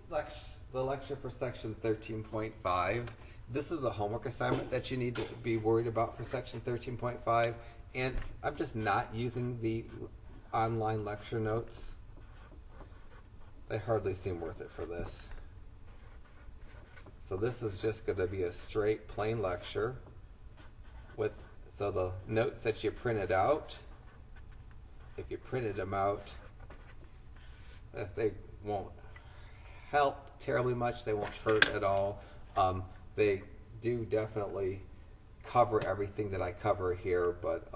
the lecture for section 13.5. This is the homework assignment that you need to be worried about for section 13.5. And I'm just not using the online lecture notes. They hardly seem worth it for this. So this is just going to be a straight plain lecture with, so the notes that you printed out, if you printed them out, they won't help terribly much, they won't hurt at all. They do definitely cover everything that I cover here, but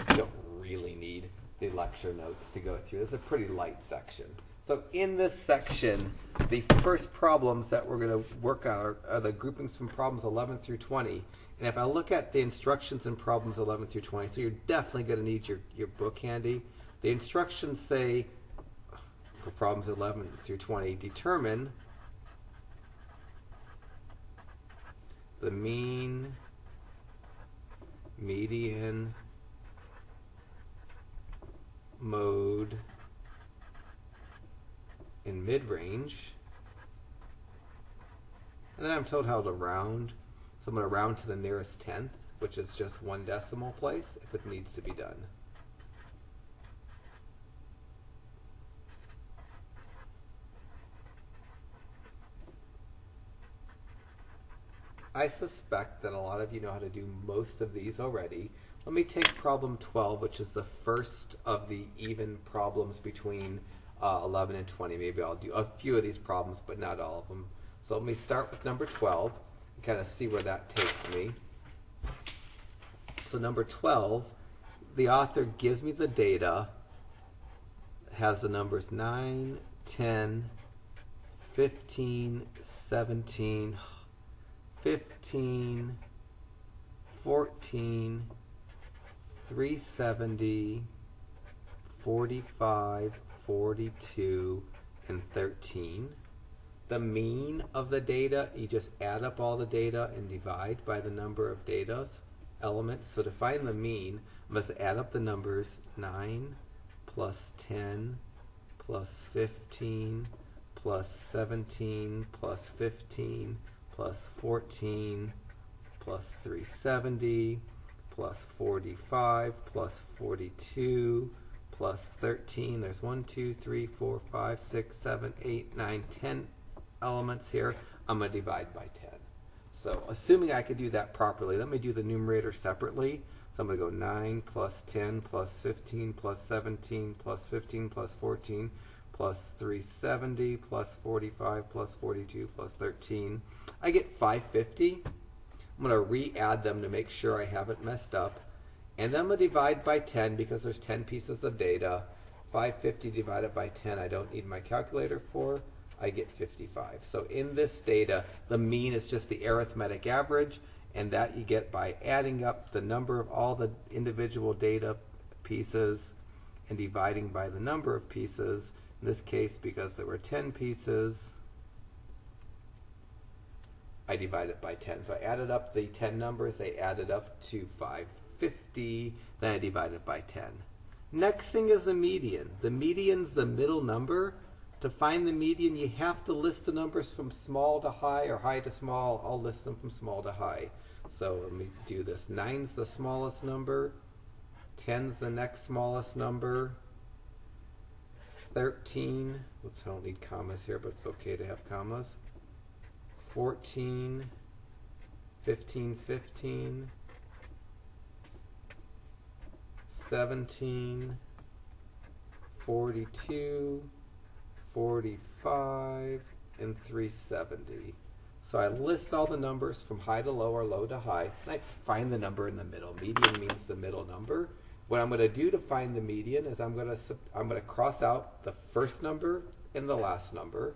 you don't really need the lecture notes to go through. It's a pretty light section. So in this section, the first problems that we're going to work on are the groupings from problems 11 through 20. And if I look at the instructions in problems 11 through 20, so you're definitely going to need your book handy. The instructions say, for problems 11 through 20, determine the mean, median, mode, and mid-range. And then I'm told how to round. So I'm going to round to the nearest tenth, which is just one decimal place if it needs to be done. I suspect that a lot of you know how to do most of these already. Let me take problem 12, which is the first of the even problems between 11 and 20. Maybe I'll do a few of these problems, but not all of them. So let me start with number 12 and kind of see where that takes me. So number 12, the author gives me the data, has the numbers 9, 10, 15, 17, 15, 14, 370, 45, 42, and 13. The mean of the data, you just add up all the data and divide by the number of data elements. So to find the mean, I must add up the numbers 9 plus 10 plus 15 plus 17 plus 15 plus 14 plus 370 plus 45 plus 42 plus 13. There's 1, 2, 3, 4, 5, 6, 7, 8, 9, 10 elements here. I'm going to divide by 10. So assuming I could do that properly, let me do the numerator separately. So I'm going to go 9 plus 10 plus 15 plus 17 plus 15 plus 14 plus 370 plus 45 plus 42 plus 13. I get 550. I'm going to re-add them to make sure I haven't messed up. And then I'm going to divide by 10 because there's 10 pieces of data. 550 divided by 10 I don't need my calculator for. I get 55. So in this data, the mean is just the arithmetic average, and that you get by adding up the number of all the individual data pieces and dividing by the number of pieces. In this case, because there were 10 pieces, I divided by 10. So I added up the 10 numbers, they added up to 550, then I divided by 10. Next thing is the median. The median's the middle number. To find the median, you have to list the numbers from small to high or high to small. I'll list them from small to high. So let me do this. 9's the smallest number. 10's the next smallest number. 13, oops, I don't need commas here, but it's okay to have commas. 14, 15, 15, 17, 42, 45, and 370. So I list all the numbers from high to low or low to high, and I find the number in the middle. Median means the middle number. What I'm going to do to find the median is I'm going to cross out the first number and the last number.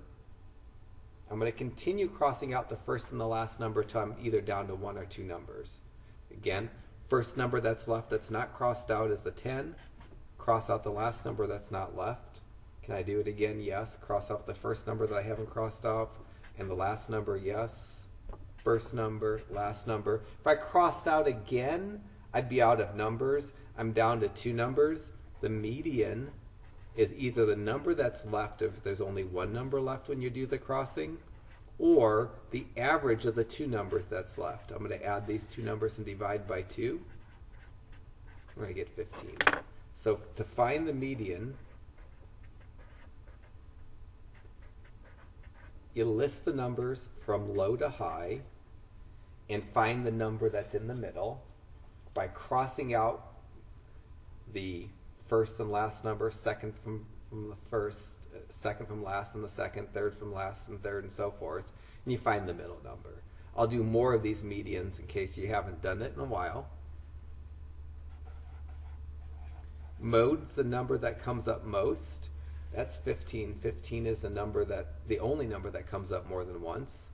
I'm going to continue crossing out the first and the last number until I'm either down to 1 or 2 numbers. Again, first number that's left that's not crossed out is the 10. Cross out the last number that's not left. Can I do it again? Yes. Cross off the first number that I haven't crossed off and the last number, yes. First number, last number. If I crossed out again, I'd be out of numbers. I'm down to 2 numbers. The median is either the number that's left if there's only one number left when you do the crossing, or the average of the two numbers that's left. I'm going to add these two numbers and divide by 2. And I get 15. So to find the median, you list the numbers from low to high and find the number that's in the middle by crossing out the first and last number, second from the first, second from last and the second, third from last and third, and so forth, and you find the middle number. I'll do more of these medians in case you haven't done it in a while. Mode's the number that comes up most. That's 15. 15 is the only number that comes up more than once.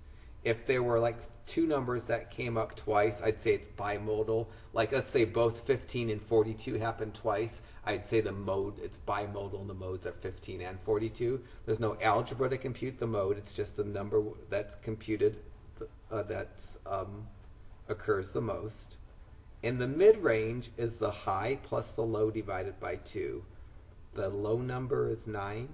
If there were like two numbers that came up twice, I'd say it's bimodal. Like let's say both 15 and 42 happen twice, I'd say the mode, it's bimodal and the modes are 15 and 42. There's no algebra to compute the mode, it's just the number that's computed occurs the most. And the mid-range is the high plus the low divided by 2. The low number is 9.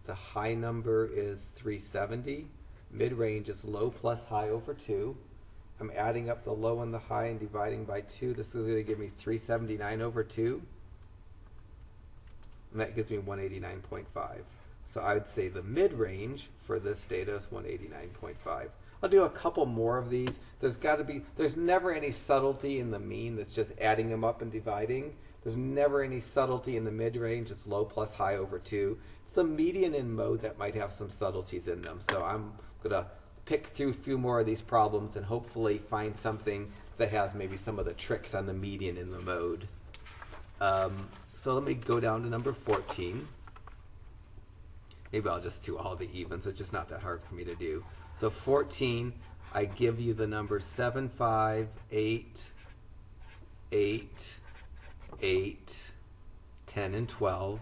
The high number is 370. Mid-range is low plus high over 2. I'm adding up the low and the high and dividing by 2. This is going to give me 379 over 2. And that gives me 189.5. So I would say the mid-range for this data is 189.5. I'll do a couple more of these. There's never any subtlety in the mean that's just adding them up and dividing. There's never any subtlety in the mid-range. It's low plus high over 2. It's the median and mode that might have some subtleties in them. So I'm going to pick through a few more of these problems and hopefully find something that has maybe some of the tricks on the median and the mode. So let me go down to number 14. Maybe I'll just do all the evens. It's just not that hard for me to do. So 14, I give you the numbers 7, 5, 8, 8, 8, 10, and 12.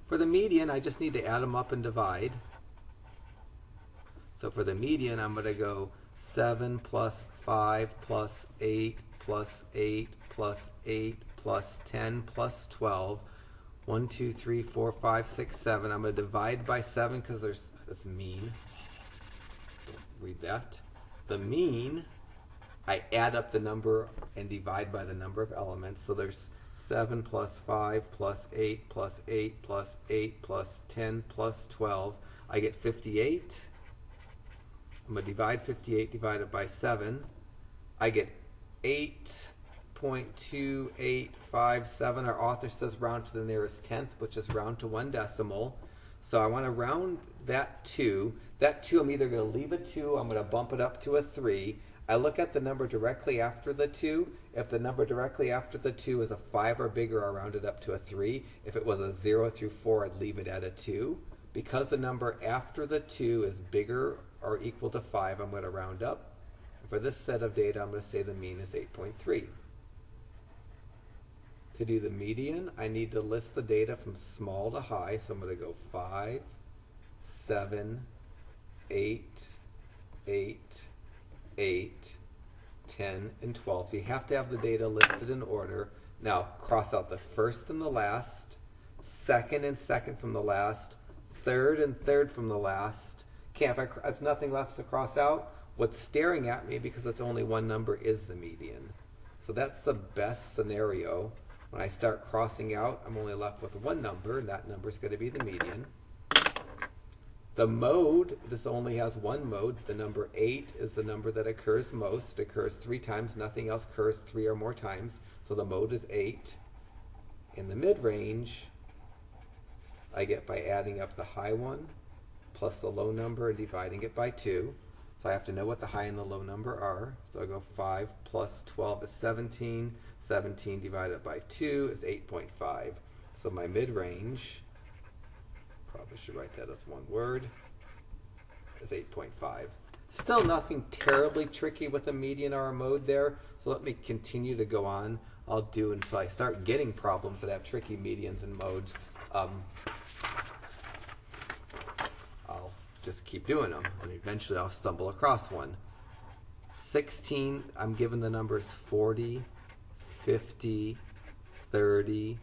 For the median, I just need to add them up and divide. So for the median, I'm going to go 7 plus 5 plus 8 plus 8 plus 8 plus 10 plus 12. 1, 2, 3, 4, 5, 6, 7. I'm going to divide by 7 because that's mean. Don't read that. The mean, I add up the number and divide by the number of elements. So there's 7 plus 5 plus 8 plus 8 plus 8 plus 10 plus 12. I get 58. I'm going to divide 58 divided by 7. I get 8.2857. Our author says round to the nearest tenth, which is round to 1 decimal. So I want to round that 2. That 2, I'm either going to leave a 2, I'm going to bump it up to a 3. I look at the number directly after the 2. If the number directly after the 2 is a 5 or bigger, I'll round it up to a 3. If it was a 0 through 4, I'd leave it at a 2. Because the number after the 2 is bigger or equal to 5, I'm going to round up. And for this set of data, I'm going to say the mean is 8.3. To do the median, I need to list the data from small to high. So I'm going to go 5, 7, 8, 8, 8, 10, and 12. So you have to have the data listed in order. Now, cross out the first and the last, second and second from the last, third and third from the last. There's nothing left to cross out. What's staring at me, because it's only one number, is the median. So that's the best scenario. When I start crossing out, I'm only left with one number, and that number is going to be the median. The mode, this only has one mode. The number 8 is the number that occurs most. It occurs 3 times. Nothing else occurs 3 or more times. So the mode is 8. In the mid-range, I get by adding up the high one plus the low number and dividing it by 2. So I have to know what the high and the low number are. So I go 5 plus 12 is 17. 17 divided by 2 is 8.5. So my mid-range, probably should write that as one word, is 8.5. Still nothing terribly tricky with a median or a mode there. So let me continue to go on. I'll do until I start getting problems that have tricky medians and modes. I'll just keep doing them, and eventually I'll stumble across one. 16, I'm given the numbers 40, 50, 30,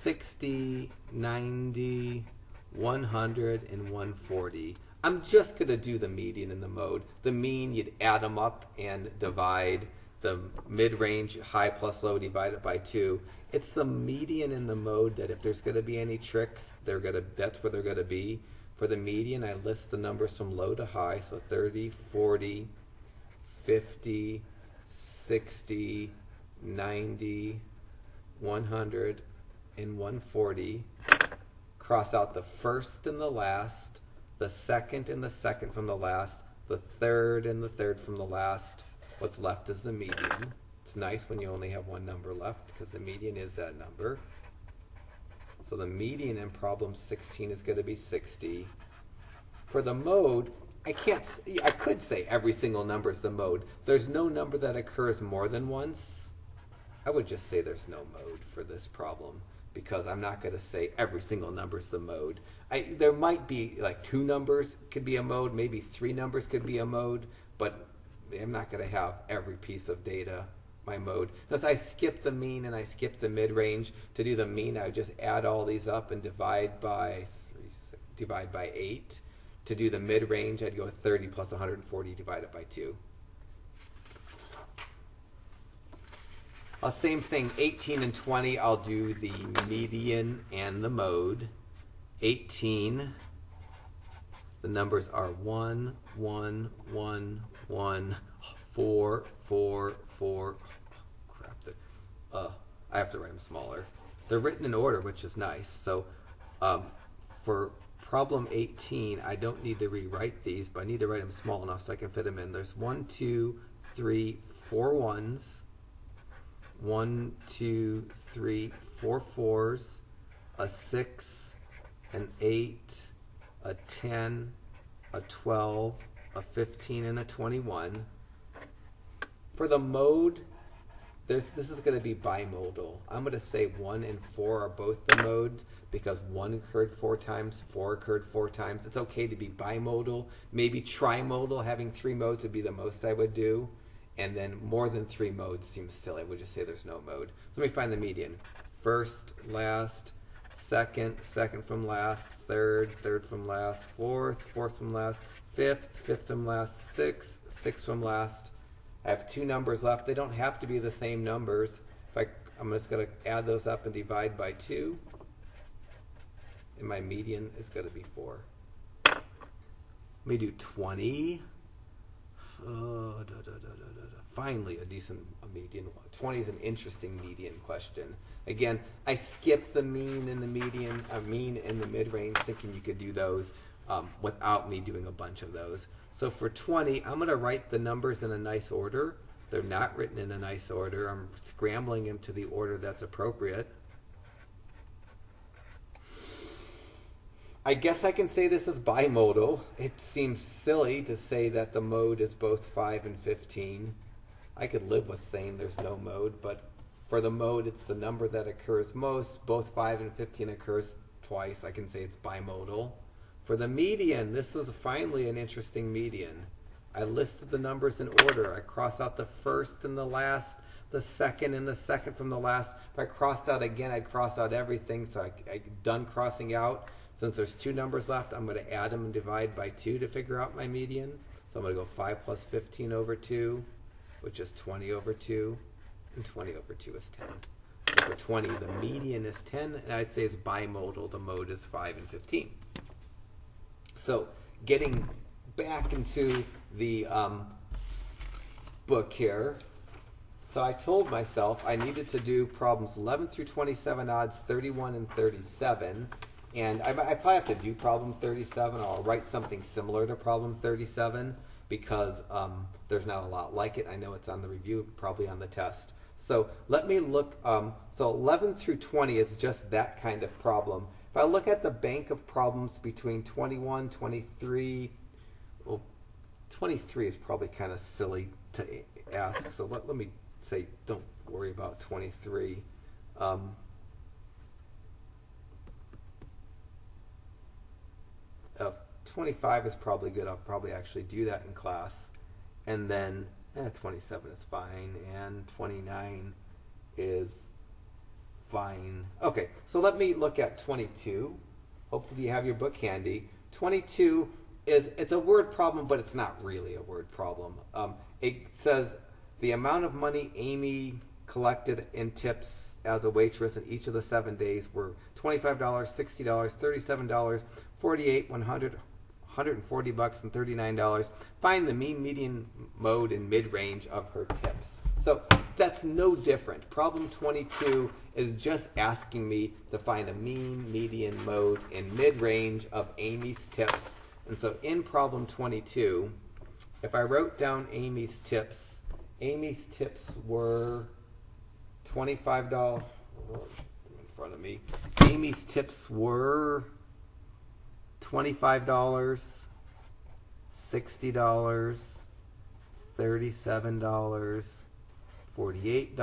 60, 90, 100, and 140. I'm just going to do the median in the mode. The mean, you'd add them up and divide the mid-range, high plus low, divided by 2. It's the median in the mode that if there's going to be any tricks, that's where they're going to be. For the median, I list the numbers from low to high, so 30, 40, 50, 60, 90, 100, and 140. Cross out the first and the last, the second and the second from the last, the third and the third from the last. What's left is the median. It's nice when you only have one number left because the median is that number. So the median in problem 16 is going to be 60. For the mode, I could say every single number is the mode. There's no number that occurs more than once. I would just say there's no mode for this problem because I'm not going to say every single number is the mode. There might be like 2 numbers could be a mode, maybe 3 numbers could be a mode, but I'm not going to have every piece of data my mode. Notice I skip the mean and I skip the mid-range. To do the mean, I would just add all these up and divide by 8. To do the mid-range, I'd go 30 plus 140 divided by 2. Same thing, 18 and 20, I'll do the median and the mode. 18, the numbers are 1, 1, 1, 1, 4, 4, 4. Crap, I have to write them smaller. They're written in order, which is nice. So for problem 18, I don't need to rewrite these, but I need to write them small enough so I can fit them in. There's 1, 2, 3, 4 ones. 1, 2, 3, 4 fours, a 6, an 8, a 10, a 12, a 15, and a 21. For the mode, this is going to be bimodal. I'm going to say 1 and 4 are both the modes because 1 occurred 4 times, 4 occurred 4 times. It's okay to be bimodal. Maybe trimodal, having 3 modes would be the most I would do. And then more than 3 modes seems silly. I would just say there's no mode. So let me find the median. First, last, second, second from last, third, third from last, fourth, fourth from last, fifth, fifth from last, sixth, sixth from last. I have 2 numbers left. They don't have to be the same numbers. I'm just going to add those up and divide by 2. And my median is going to be 4. Let me do 20. Finally, a decent median. 20 is an interesting median question. Again, I skipped the mean and the median, mean and the mid-range, thinking you could do those without me doing a bunch of those. So for 20, I'm going to write the numbers in a nice order. They're not written in a nice order. I'm scrambling them to the order that's appropriate. I guess I can say this is bimodal. It seems silly to say that the mode is both 5 and 15. I could live with saying there's no mode, but for the mode, it's the number that occurs most. Both 5 and 15 occurs twice. I can say it's bimodal. For the median, this is finally an interesting median. I listed the numbers in order. I cross out the first and the last, the second and the second from the last. If I crossed out again, I'd cross out everything, so I'm done crossing out. Since there's 2 numbers left, I'm going to add them and divide by 2 to figure out my median. So I'm going to go 5 plus 15 over 2, which is 20 over 2, and 20 over 2 is 10. So for 20, the median is 10, and I'd say it's bimodal. The mode is 5 and 15. So getting back into the book here, so I told myself I needed to do problems 11 through 27 odds, 31 and 37. And I probably have to do problem 37. I'll write something similar to problem 37 because there's not a lot like it. I know it's on the review, probably on the test. So let me look. So 11 through 20 is just that kind of problem. If I look at the bank of problems between 21, 23, well, 23 is probably kind of silly to ask. So let me say don't worry about 23. 25 is probably good. I'll probably actually do that in class. And then 27 is fine. And 29 is find, okay, so let me look at 22. Hopefully you have your book handy. 22 it's a word problem, but it's not really a word problem. It says the amount of money Amy collected in tips as a waitress in each of the 7 days were $25, $60, $37, $48, $100, $140 and $39. Find the mean, median, mode, and mid-range of her tips. So that's no different. Problem 22 is just asking me to find a mean, median, mode, and mid-range of Amy's tips. And so in problem 22, if I wrote down Amy's tips were $25. In front of me. Amy's tips were $25, $60, $37, $48,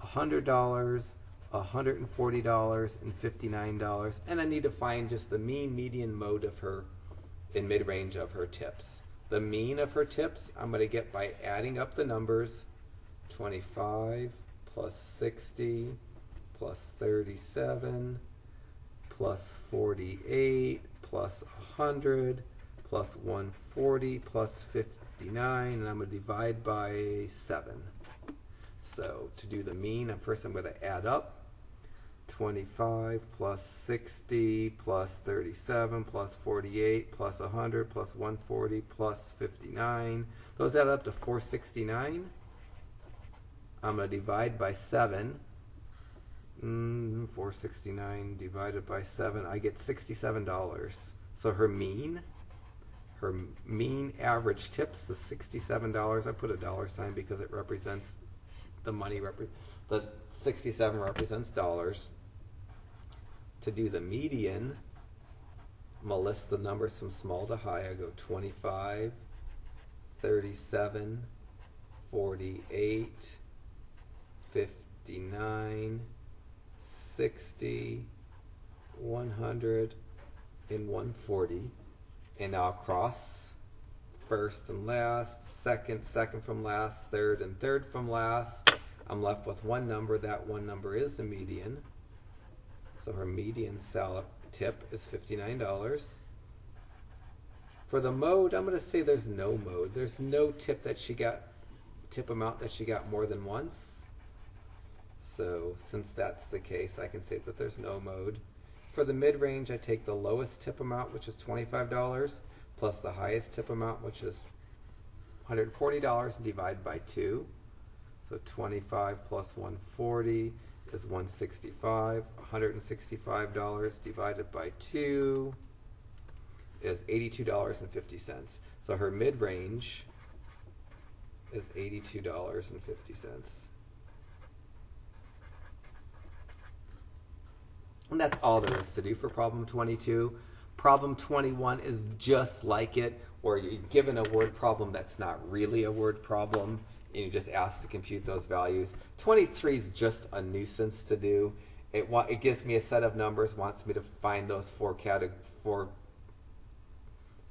$100, $140, and $59. And I need to find just the mean, median, mode of her and mid-range of her tips. The mean of her tips I'm going to get by adding up the numbers. 25 plus 60 plus 37 plus 48 plus 100 plus 140 plus 59, and I'm going to divide by 7. So to do the mean, first I'm going to add up 25 plus 60 plus 37 plus 48 plus 100 plus 140 plus 59. Those add up to 469. I'm going to divide by 7. 469 divided by 7, I get $67. So her mean average tips is $67. I put a dollar sign because it represents the money. The 67 represents dollars. To do the median, I'm going to list the numbers from small to high. I go 25, 37, 48, 59, 60, 100, and 140. And now I'll cross first and last, second from last, third and third from last. I'm left with one number. That one number is the median. So her median tip is $59. For the mode, I'm going to say there's no mode. There's no tip amount that she got more than once. So since that's the case, I can say that there's no mode. For the mid-range, I take the lowest tip amount, which is $25, plus the highest tip amount, which is $140, and divide by 2. So 25 plus 140 is $165. $165 divided by 2 is $82.50. So her mid-range is $82.50. And that's all there is to do for problem 22. Problem 21 is just like it, where you're given a word problem that's not really a word problem, and you just asked to compute those values. 23 is just a nuisance to do. It gives me a set of numbers, wants me to find those four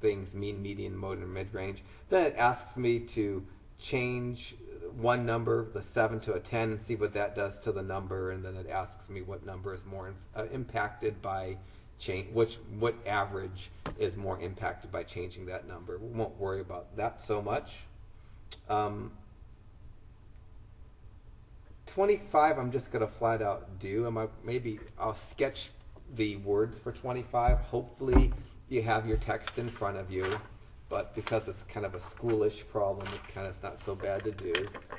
things, mean, median, mode, and mid-range. Then it asks me to change one number, the 7, to a 10, and see what that does to the number. And then it asks me what number is more impacted by change, what average is more impacted by changing that number. We won't worry about that so much. 25, I'm just going to flat out do. Maybe I'll sketch the words for 25. Hopefully you have your text in front of you, but because it's kind of a schoolish problem, it's not so bad to do.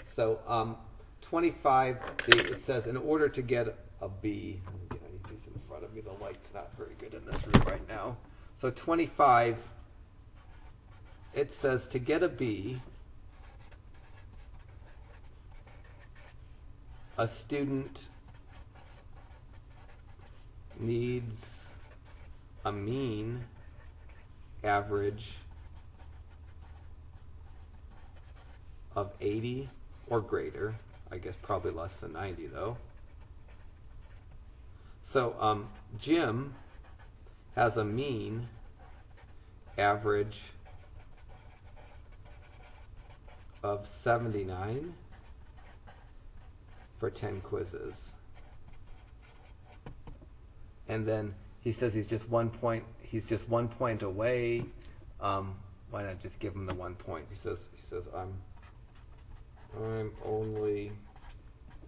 So 25, it says in order to get a B, I need these in front of me. The light's not very good in this room right now. So 25, it says to get a B, a student needs a mean average of 80 or greater. I guess probably less than 90 though. So Jim has a mean average of 79 for 10 quizzes. and then he says he's just 1 point. He's just 1 point away. Why not just give him the 1 point? He says I'm only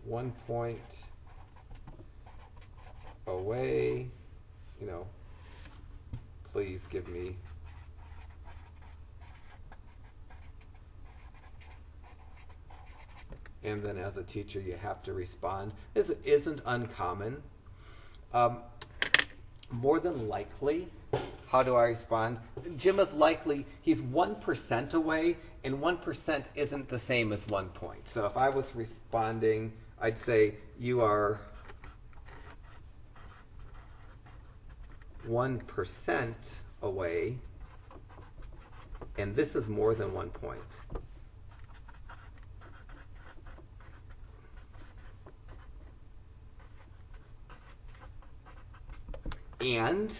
1 point away. You know, please give me. And then as a teacher, you have to respond. This isn't uncommon. More than likely, how do I respond? Jim is likely, he's 1% away, and 1% isn't the same as 1 point. So if I was responding, I'd say you are 1% away, and this is more than 1 point. And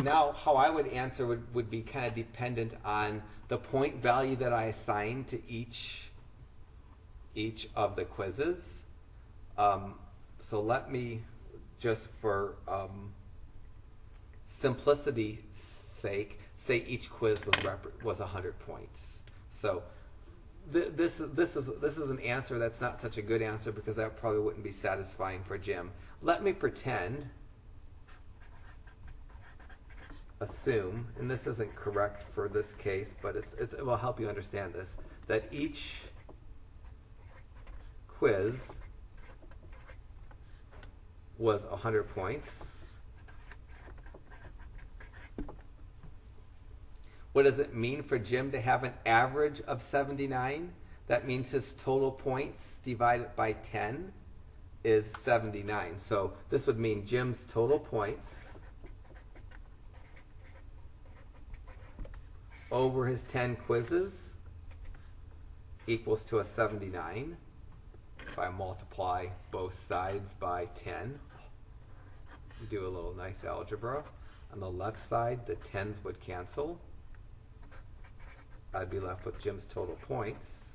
now how I would answer would be kind of dependent on the point value that I assign to each of the quizzes. So let me, just for simplicity's sake, say each quiz was 100 points. So this is an answer that's not such a good answer because that probably wouldn't be satisfying for Jim. Let me assume, and this isn't correct for this case, but it will help you understand this, that each quiz was 100 points. What does it mean for Jim to have an average of 79? That means his total points divided by 10 is 79. So this would mean Jim's total points over his 10 quizzes equals to a 79 if I multiply both sides by 10. You do a little nice algebra. On the left side, the 10s would cancel. I'd be left with Jim's total points.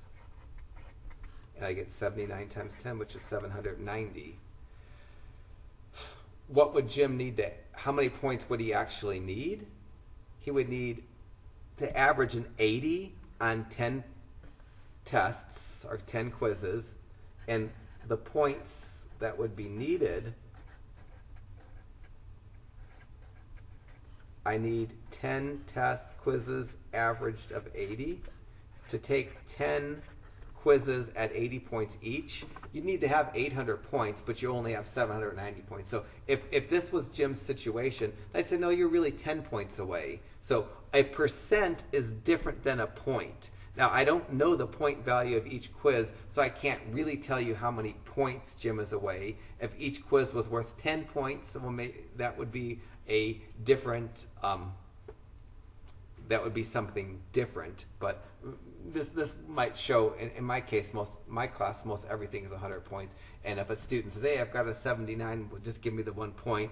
And I get 79 times 10, which is 790. What would Jim need to, how many points would he actually need? He would need to average an 80 on 10 tests or 10 quizzes, and the points that would be needed, I need 10 test quizzes averaged of 80. To take 10 quizzes at 80 points each, you need to have 800 points, but you only have 790 points. So if this was Jim's situation, I'd say, no, you're really 10 points away. So a percent is different than a point. Now, I don't know the point value of each quiz, so I can't really tell you how many points Jim is away. If each quiz was worth 10 points, that would be a different, that would be something different. But this might show, in my case, my class, most everything is 100 points. And if a student says, hey, I've got a 79, well, just give me the 1 point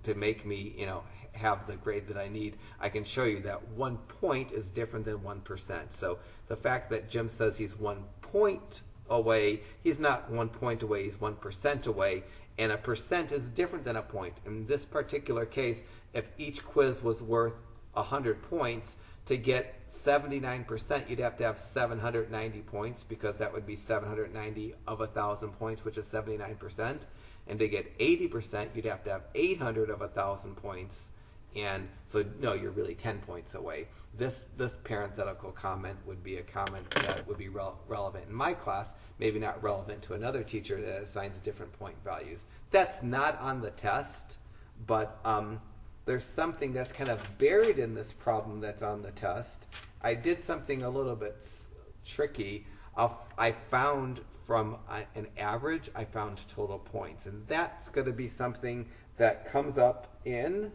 to make me, have the grade that I need, I can show you that 1 point is different than 1%. So the fact that Jim says he's 1 point away, he's not 1 point away, he's 1% away, and a percent is different than a point. In this particular case, if each quiz was worth 100 points, to get 79%, you'd have to have 790 points, because that would be 790 of 1,000 points, which is 79%. And to get 80%, you'd have to have 800 of 1,000 points. And so, no, you're really 10 points away. This parenthetical comment would be a comment that would be relevant in my class, maybe not relevant to another teacher that assigns different point values. That's not on the test, but there's something that's kind of buried in this problem that's on the test. I did something a little bit tricky. I found from an average, I found total points. And that's going to be something that comes up in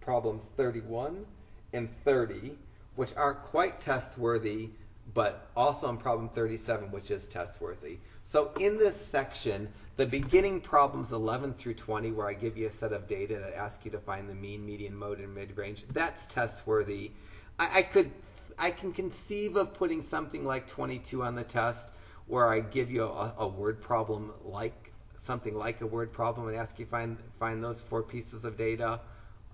problems 31 and 30, which aren't quite test-worthy, but also in problem 37, which is test-worthy. So in this section, the beginning problems 11 through 20, where I give you a set of data that ask you to find the mean, median, mode, and mid-range, that's test-worthy. I can conceive of putting something like 22 on the test, where I give you a word problem like something like a word problem and ask you find those 4 pieces of data,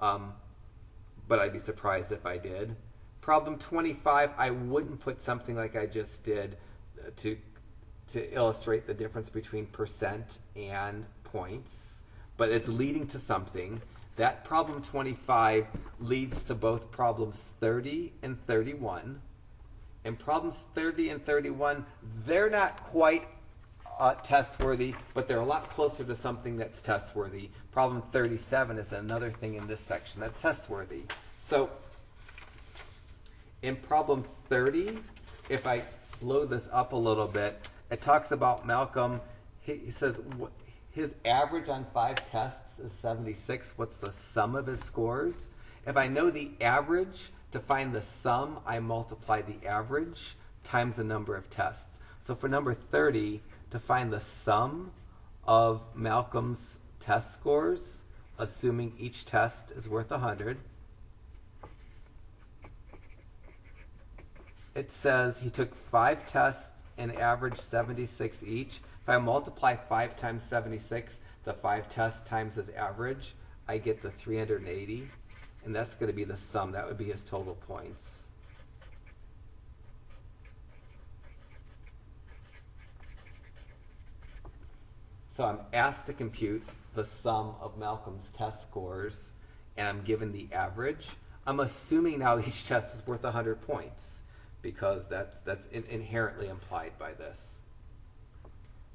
but I'd be surprised if I did. Problem 25, I wouldn't put something like I just did to illustrate the difference between percent and points, but it's leading to something. That problem 25 leads to both problems 30 and 31. And problems 30 and 31, they're not quite test-worthy, but they're a lot closer to something that's test-worthy. Problem 37 is another thing in this section that's test-worthy. So in problem 30, if I load this up a little bit, it talks about Malcolm. He says his average on 5 tests is 76. What's the sum of his scores? If I know the average, to find the sum, I multiply the average times the number of tests. So for number 30, to find the sum of Malcolm's test scores, assuming each test is worth 100, it says he took 5 tests and averaged 76 each. If I multiply 5 times 76, the 5 tests times his average, I get the 380. And that's going to be the sum. That would be his total points. So I'm asked to compute the sum of Malcolm's test scores, and I'm given the average. I'm assuming now each test is worth 100 points, because that's inherently implied by this.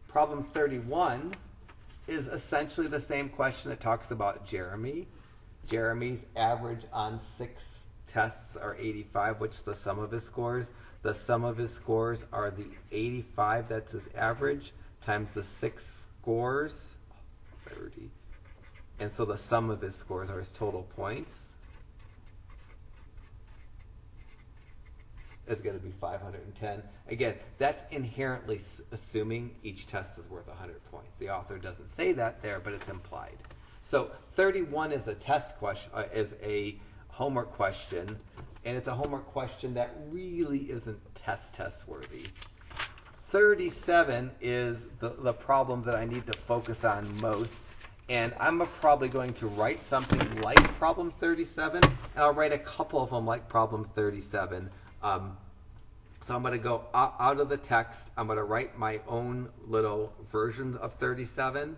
Problem 31 is essentially the same question. It talks about Jeremy. Jeremy's average on 6 tests are 85, which is the sum of his scores. The sum of his scores are the 85, that's his average, times the 6 scores, 30. And so the sum of his scores are his total points. Is going to be 510. Again, that's inherently assuming each test is worth 100 points. The author doesn't say that there, but it's implied. So 31 is a test question, is a homework question, and it's a homework question that really isn't test worthy. 37 is the problem that I need to focus on most, and I'm probably going to write something like problem 37, and I'll write a couple of them like problem 37. So I'm going to go out of the text. I'm going to write my own little version of 37.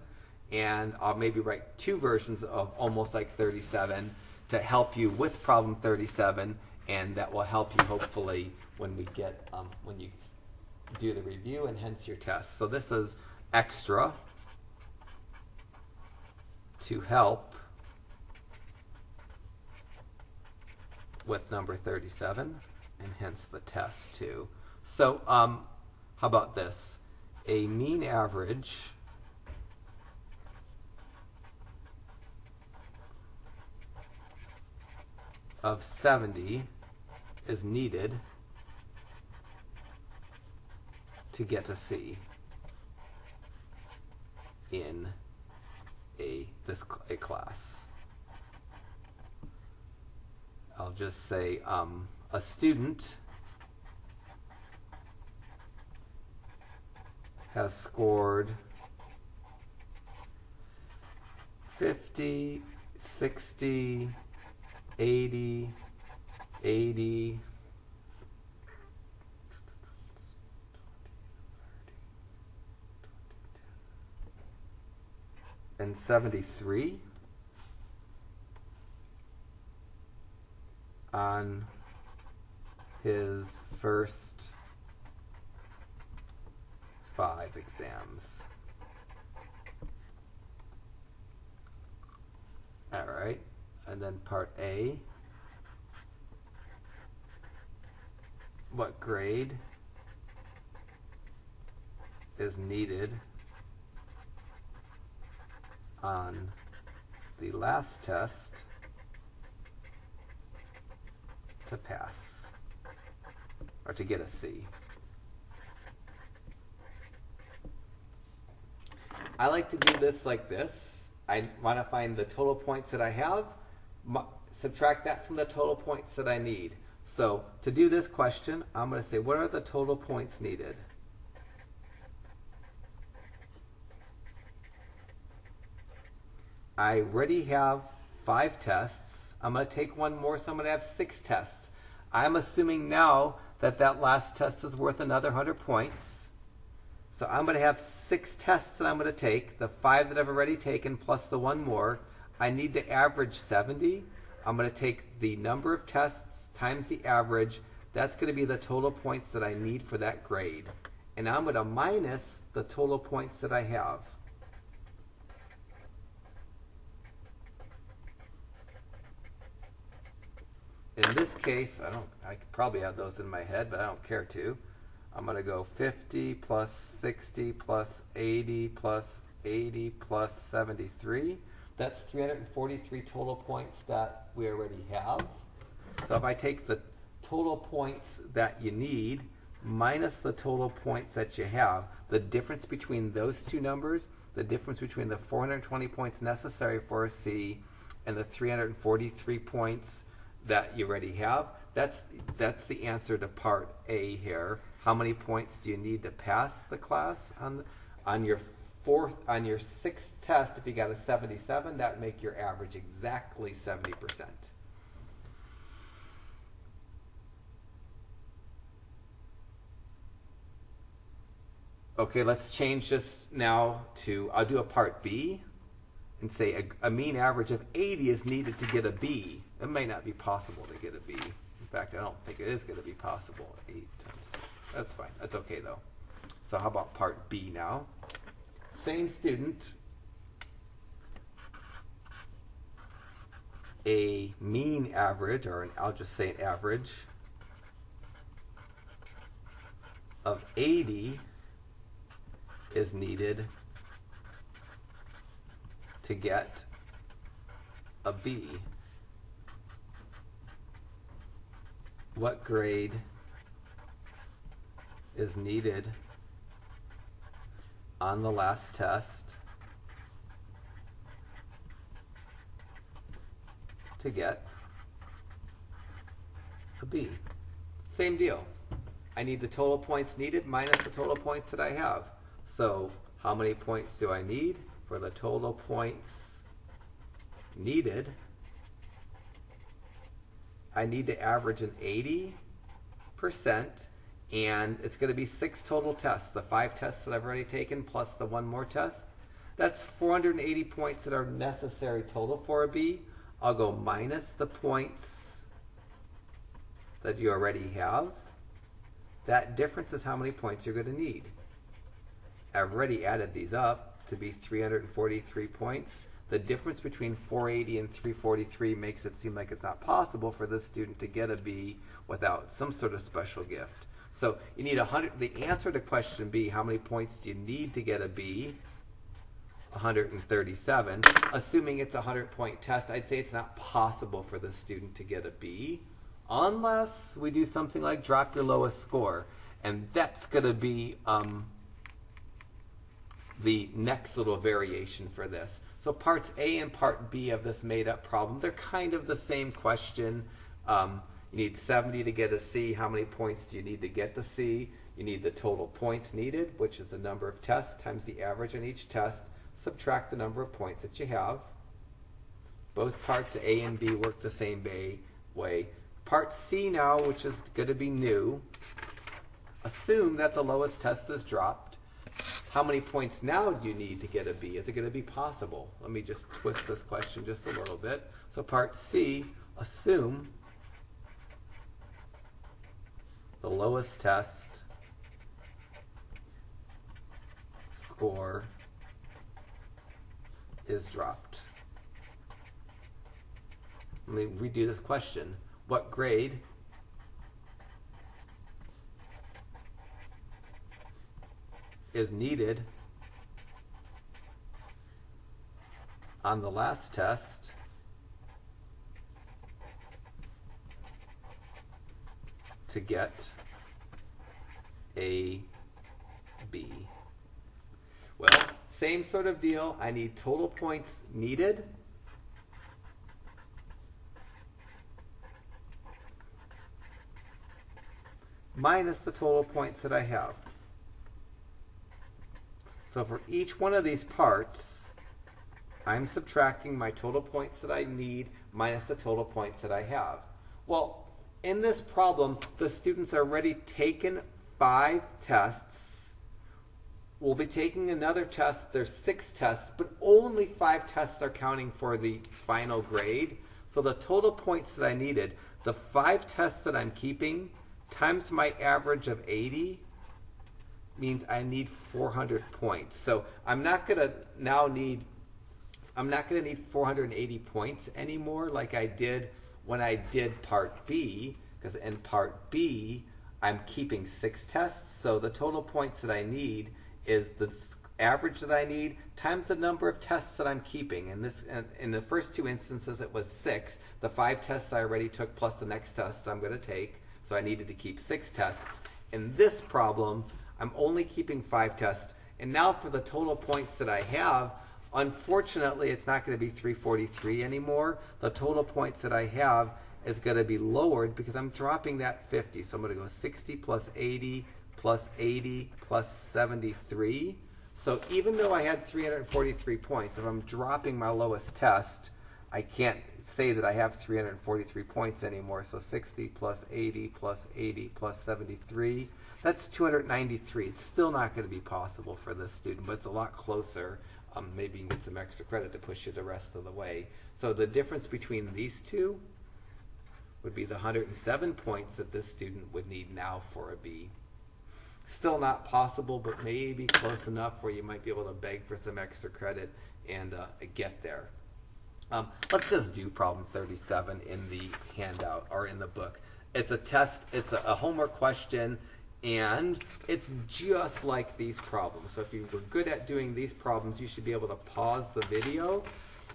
And I'll maybe write 2 versions of almost like 37 to help you with problem 37, and that will help you hopefully when we get when you do the review and hence your test. So this is extra to help with number 37, and hence the test too. So how about this? A mean average of 70 is needed to get a C in a class. I'll just say a student has scored 50, 60, 80, 80, and 73 on his first 5 exams. All right, and then part A, what grade is needed on the last test to pass, or to get a C. I like to do this like this. I want to find the total points that I have, subtract that from the total points that I need. So to do this question, I'm going to say, what are the total points needed? I already have 5 tests. I'm going to take one more, so I'm going to have 6 tests. I'm assuming now that that last test is worth another 100 points. So I'm going to have 6 tests that I'm going to take, the 5 that I've already taken plus the one more. I need to average 70. I'm going to take the number of tests times the average. That's going to be the total points that I need for that grade. And I'm going to minus the total points that I have. In this case, I could probably have those in my head, but I don't care to. I'm going to go 50 plus 60 plus 80 plus 80 plus 73. That's 343 total points that we already have. So if I take the total points that you need minus the total points that you have, the difference between those two numbers, the difference between the 420 points necessary for a C and the 343 points that you already have, that's the answer to part A here. How many points do you need to pass the class on your 6th test? If you got a 77, that would make your average exactly 70%. Okay, let's change this now to, I'll do a part B and say a mean average of 80 is needed to get a B. It may not be possible to get a B. In fact, I don't think it is going to be possible. 8 times 6. That's fine. That's okay, though. So how about part B now? Same student. A mean average, or I'll just say an average, of 80 is needed to get a B. What grade is needed on the last test to get a B? Same deal. I need the total points needed minus the total points that I have. So how many points do I need? For the total points needed, I need to average an 80%, and it's going to be 6 total tests. The 5 tests that I've already taken plus the one more test. That's 480 points that are necessary total for a B. I'll go minus the points that you already have. That difference is how many points you're going to need. I've already added these up to be 343 points. The difference between 480 and 343 makes it seem like it's not possible for this student to get a B without some sort of special gift. So you need 100. The answer to question B, how many points do you need to get a B? 137. Assuming it's a 100-point test, I'd say it's not possible for the student to get a B unless we do something like drop your lowest score. And that's going to be the next little variation for this. So parts A and part B of this made-up problem, they're kind of the same question. You need 70 to get a C. How many points do you need to get the C? You need the total points needed, which is the number of tests times the average on each test. Subtract the number of points that you have. Both parts A and B work the same way. Part C now, which is going to be new, assume that the lowest test is dropped. How many points now do you need to get a B? Is it going to be possible? Let me just twist this question just a little bit. So part C, assume the lowest test score is dropped. Let me redo this question. What grade is needed on the last test to get a B? Well, same sort of deal. I need total points needed minus the total points that I have. So for each one of these parts, I'm subtracting my total points that I need minus the total points that I have. Well, in this problem, the students are already taken 5 tests. We'll be taking another test. There's 6 tests, but only 5 tests are counting for the final grade. So the total points that I needed, the 5 tests that I'm keeping times my average of 80 means I need 400 points. So I'm not going to need 480 points anymore like I did when I did part B, because in part B I'm keeping 6 tests. So the total points that I need is the average that I need times the number of tests that I'm keeping. And in the first 2 instances it was 6. The 5 tests I already took plus the next test I'm going to take. So I needed to keep 6 tests. In this problem, I'm only keeping 5 tests. And now for the total points that I have, unfortunately, it's not going to be 343 anymore. The total points that I have is going to be lowered because I'm dropping that 50. So I'm going to go 60 plus 80 plus 80 plus 73. So even though I had 343 points, if I'm dropping my lowest test, I can't say that I have 343 points anymore. So 60 plus 80 plus 80 plus 73, that's 293. It's still not going to be possible for this student, but it's a lot closer. Maybe you can get some extra credit to push you the rest of the way. So the difference between these two would be the 107 points that this student would need now for a B. Still not possible, but maybe close enough where you might be able to beg for some extra credit and get there. Let's just do problem 37 in the handout or in the book. It's a test, it's a homework question, and it's just like these problems. So if you were good at doing these problems, you should be able to pause the video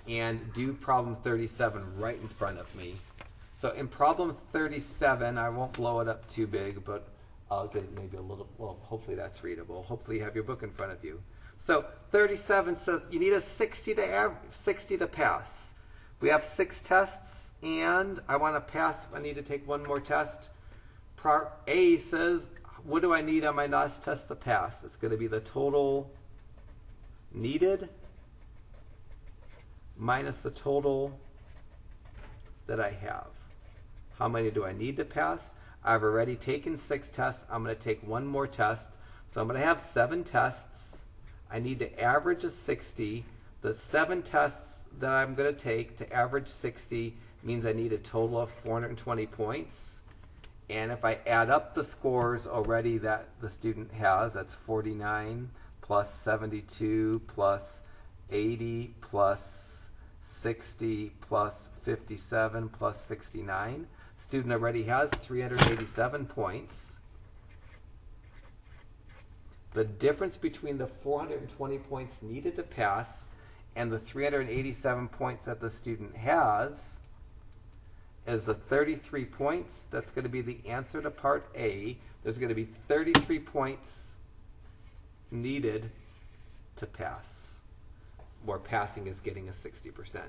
and do problem 37 right in front of me. So in problem 37, I won't blow it up too big, but I'll get it maybe a little, well, hopefully that's readable. Hopefully you have your book in front of you. So 37 says you need a 60 to pass. We have 6 tests, and I want to pass. I need to take one more test. Part A says, what do I need on my last test to pass? It's going to be the total needed minus the total that I have. How many do I need to pass? I've already taken 6 tests. I'm going to take one more test. So I'm going to have 7 tests. I need to average a 60. The 7 tests that I'm going to take to average 60 means I need a total of 420 points. And if I add up the scores already that the student has, that's 49 plus 72 plus 80 plus 60 plus 57 plus 69. Student already has 387 points. The difference between the 420 points needed to pass and the 387 points that the student has is the 33 points. That's going to be the answer to part A. There's going to be 33 points needed to pass, where passing is getting a 60%.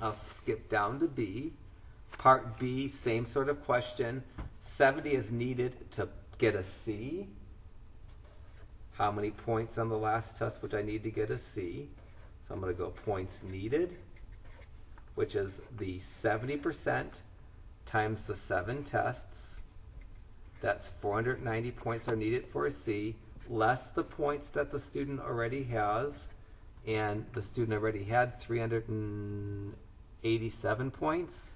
I'll skip down to B. Part B, same sort of question. 70 is needed to get a C. How many points on the last test would I need to get a C? So I'm going to go points needed, which is the 70% times the 7 tests. That's 490 points are needed for a C, less the points that the student already has. And the student already had 387 points.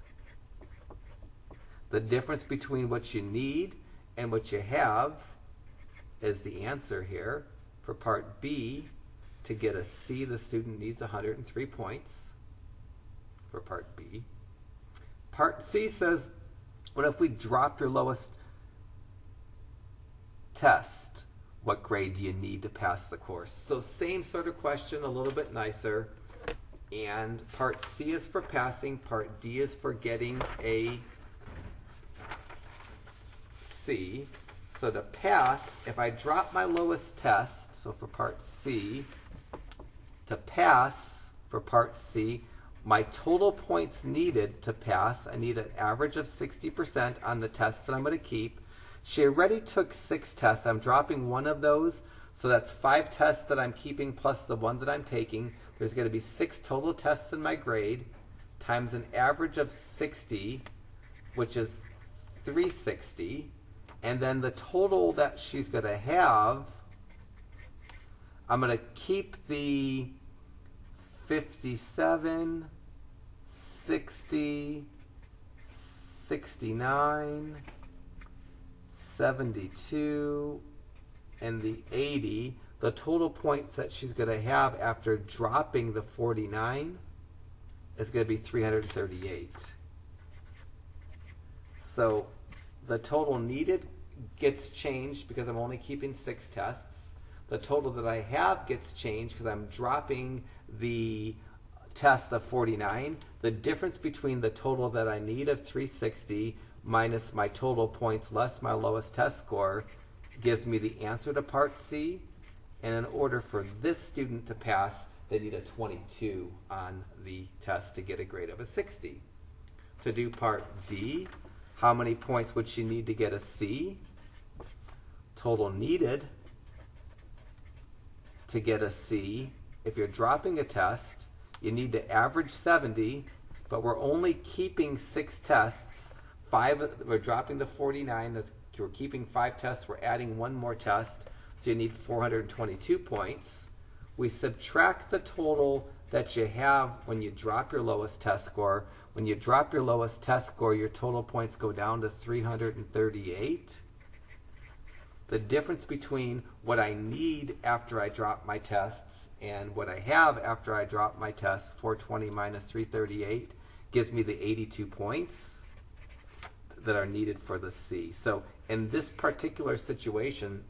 The difference between what you need and what you have is the answer here. For part B, to get a C, the student needs 103 points for part B. Part C says, what if we drop your lowest test? What grade do you need to pass the course? So same sort of question, a little bit nicer. And part C is for passing, part D is for getting a C. So to pass, if I drop my lowest test, so for part C, to pass for part C, my total points needed to pass, I need an average of 60% on the tests that I'm going to keep. She already took 6 tests. I'm dropping one of those. So that's 5 tests that I'm keeping plus the 1 that I'm taking. There's going to be 6 total tests in my grade times an average of 60, which is 360. And then the total that she's going to have, I'm going to keep the 57, 60, 69, 72, and the 80. The total points that she's going to have after dropping the 49 is going to be 338. So the total needed gets changed because I'm only keeping 6 tests. The total that I have gets changed because I'm dropping the test of 49. The difference between the total that I need of 360 minus my total points less my lowest test score gives me the answer to part C. And in order for this student to pass, they need a 22 on the test to get a grade of a 60. To do part D, how many points would she need to get a C? Total needed to get a C. If you're dropping a test, you need to average 70, but we're only keeping 6 tests. We're dropping the 49. We're keeping 5 tests. We're adding 1 more test. So you need 422 points. We subtract the total that you have when you drop your lowest test score. When you drop your lowest test score, your total points go down to 338. The difference between what I need after I drop my tests and what I have after I drop my tests, 420 minus 338, gives me the 82 points that are needed for the C. So in this particular situation,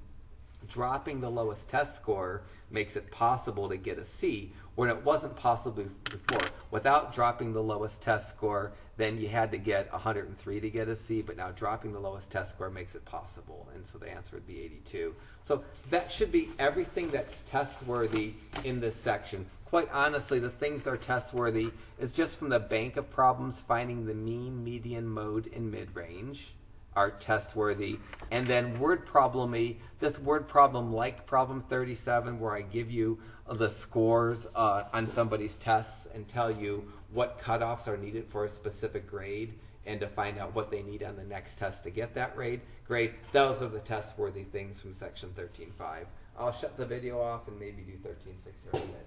dropping the lowest test score makes it possible to get a C, when it wasn't possible before. Without dropping the lowest test score, then you had to get 103 to get a C, but now dropping the lowest test score makes it possible, and so the answer would be 82. So that should be everything that's test-worthy in this section. Quite honestly, the things that are test-worthy is just from the bank of problems, finding the mean, median, mode, and mid-range are test-worthy. And then word problem-y, this word problem like problem 37, where I give you the scores on somebody's tests and tell you what cutoffs are needed for a specific grade and to find out what they need on the next test to get that grade. Those are the test-worthy things from section 13.5. I'll shut the video off and maybe do 13.6 here in a minute.